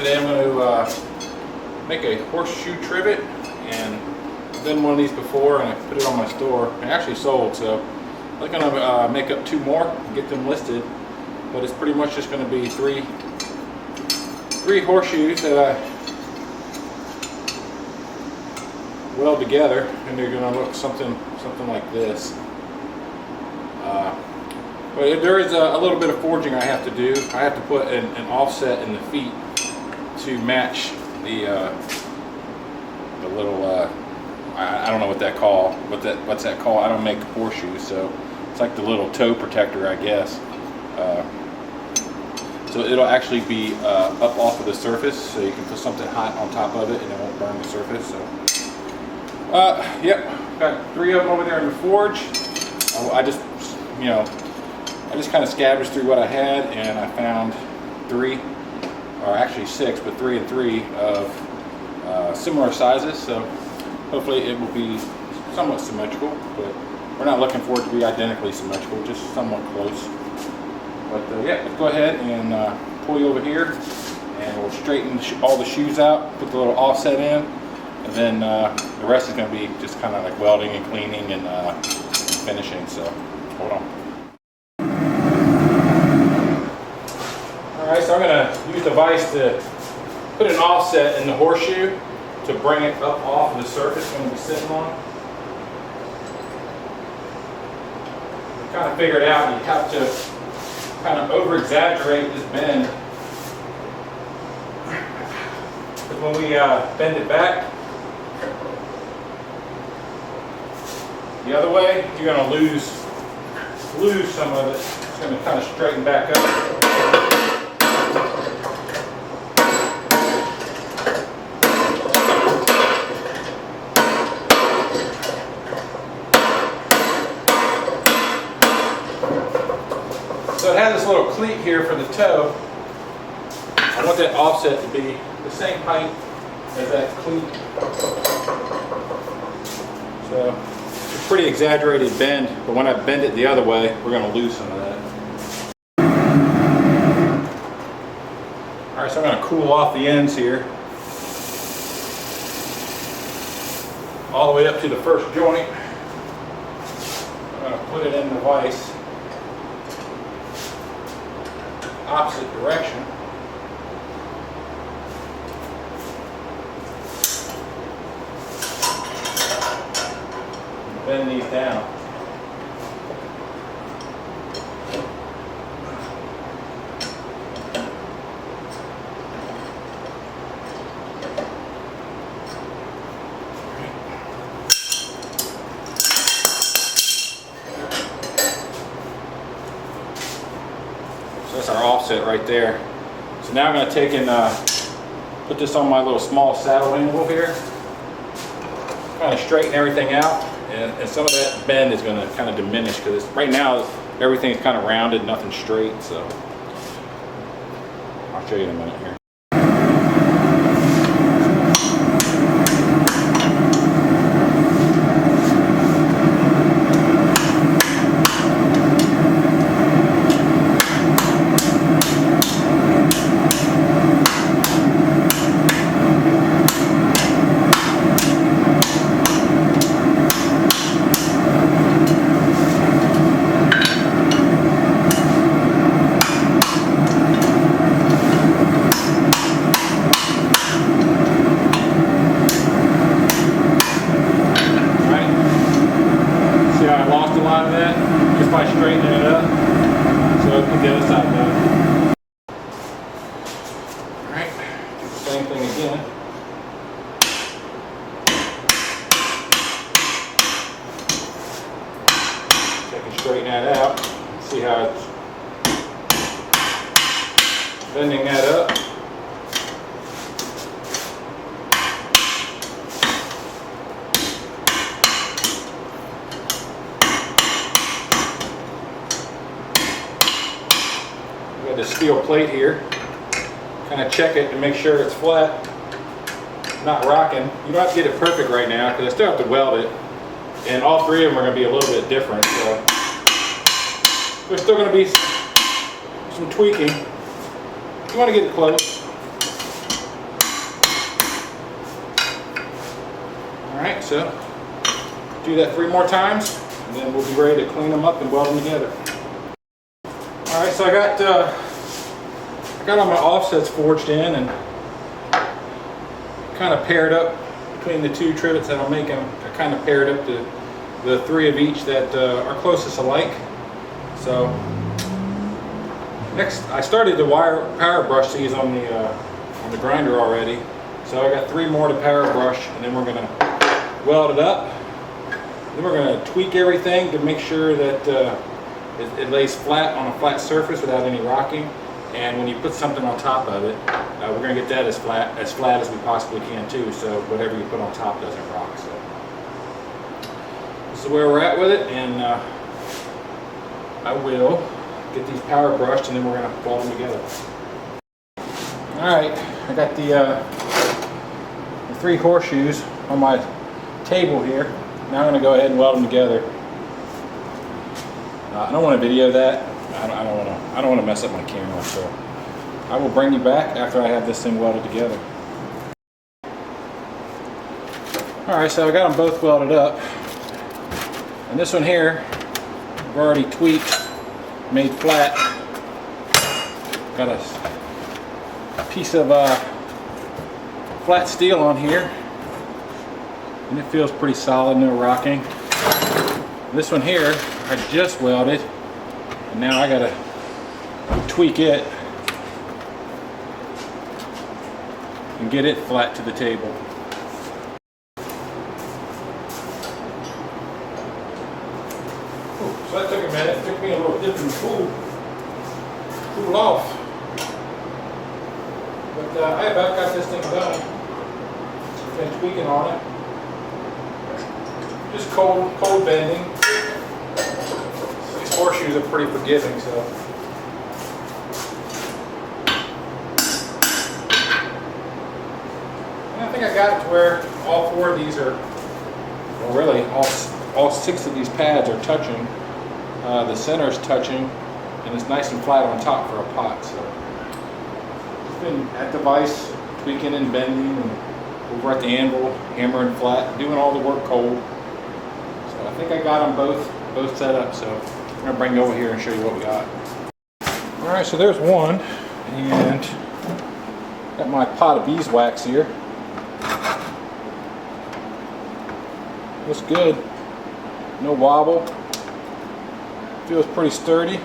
Today I'm going to make a horseshoe trivet, and I've done one of these before and I put it on my store. It actually sold, so I'm going to make up 2 more and get them listed. But it's pretty much just going to be three horseshoes that I weld together, and they're going to look something like this. But there is a little bit of forging I have to do. I have to put an offset in the feet to match the little I don't know what that called. What's that called? I don't make horseshoes, so it's like the little toe protector, I guess. So it'll actually be up off of the surface, so you can put something hot on top of it and it won't burn the surface. So yep, got 3 of them over there in the forge. I just kind of scavenged through what I had, and I found 3, or actually 6, but 3 and 3 of similar sizes. So hopefully it will be somewhat symmetrical, but we're not looking for it to be identically symmetrical, just somewhat close. But yeah, let's go ahead and pull you over here, and we'll straighten all the shoes out, put the little offset in, and then the rest is going to be just kind of like welding and cleaning and finishing. So hold on. Alright, so I'm going to use the vise to put an offset in the horseshoe to bring it up off of the surface I'm going to be sitting on. I kind of figured out you have to kind of over-exaggerate this bend. Because when we bend it back the other way, you're going to lose some of it. It's going to kind of straighten back up. So it has this little cleat here for the toe. I want that offset to be the same height as that cleat. So it's a pretty exaggerated bend, but when I bend it the other way, we're going to lose some of that. Alright, so I'm going to cool off the ends here, all the way up to the first joint. I'm going to put it in the vise, opposite direction. Bend these down. So that's our offset right there. So now I'm going to take and put this on my little small saddle angle here. Kind of straighten everything out, and some of that bend is going to kind of diminish, because right now everything's kind of rounded, nothing straight. So I'll show you in a minute here. Just by straightening it up. So put the other side down. Alright, do the same thing again. Check and straighten that out. See how it's bending that up. The steel plate here, kind of check it to make sure it's flat, not rocking. You don't have to get it perfect right now, because I still have to weld it, and all 3 of them are going to be a little bit different, so there's still going to be some tweaking. You want to get it close. so do that 3 more times, and then we'll be ready to clean them up and weld them together. All right, so I got all my offsets forged in and kind of paired up between the 2 trivets that I'm making. I kind of paired up the 3 of each that are closest alike. So next, I started to power brush these on the grinder already. So I got 3 more to power brush, and then we're gonna weld it up. Then we're gonna tweak everything to make sure that it lays flat on a flat surface without any rocking. And when you put something on top of it, we're gonna get that as flat as we possibly can too. So whatever you put on top doesn't rock. So this is where we're at with it, and I will get these power brushed, and then we're gonna weld them together. All right, I got the 3 horseshoes on my table here. Now I'm gonna go ahead and weld them together. I don't want to video that. I don't want to mess up my camera, so I will bring you back after I have this thing welded together. All right, so I got them both welded up, and this one here I've already tweaked, made flat. Got a piece of flat steel on here, and it feels pretty solid, no rocking. This one here I just welded, and now I gotta tweak it and get it flat to the table. So that took a minute. It took me a little dip and cool off. But I about got this thing done. Been tweaking on it. Just cold bending. These horseshoes are pretty forgiving, so. And I think I got it to where all 4 of these are, well really, all 6 of these pads are touching. The center is touching, and it's nice and flat on top for a pot. So just been at the vise, tweaking and bending, and over at the anvil, hammering flat, doing all the work cold. So I think I got them both set up. So I'm gonna bring you over here and show you what we got. All right, so there's one, and got my pot of beeswax here. Looks good, no wobble. Feels pretty sturdy.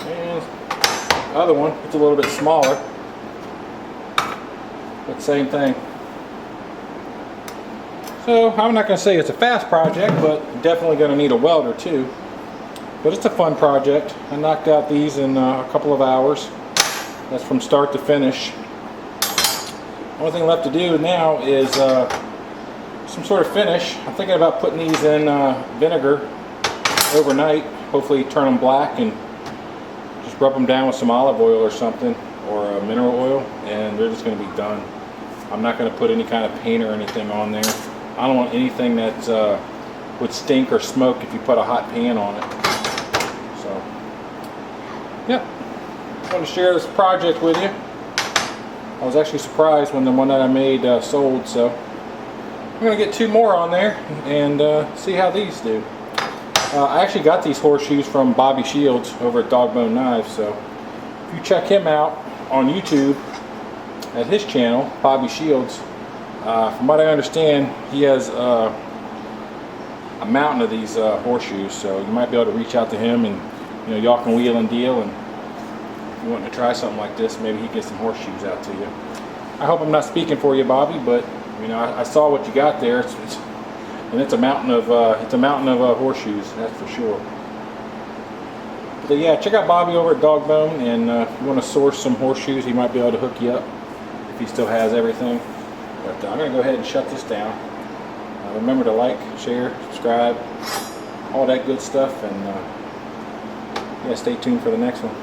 And the other one, it's a little bit smaller, but same thing. So I'm not going to say it's a fast project, but definitely going to need a welder too. But it's a fun project. I knocked out these in a couple of hours. That's from start to finish. Only thing left to do now is some sort of finish. I'm thinking about putting these in vinegar overnight. Hopefully turn them black and just rub them down with some olive oil or something, or mineral oil, and they're just going to be done. I'm not going to put any kind of paint or anything on there. I don't want anything that would stink or smoke if you put a hot pan on it. So, yeah, I want to share this project with you. I was actually surprised when the one that I made sold, so I'm going to get 2 more on there and see how these do. I actually got these horseshoes from Bobby Shields over at Dogbone Knives, so if you check him out on YouTube at his channel, Bobby Shields, from what I understand, he has a mountain of these horseshoes, so you might be able to reach out to him, and y'all can wheel and deal, and if you want to try something like this, maybe he gets some horseshoes out to you. I hope I'm not speaking for you, Bobby, but I saw what you got there, and it's a mountain of horseshoes, that's for sure. But yeah, check out Bobby over at Dogbone, and if you want to source some horseshoes, he might be able to hook you up if he still has everything. But I'm going to go ahead and shut this down. Remember to like, share, subscribe, all that good stuff, and yeah, stay tuned for the next one.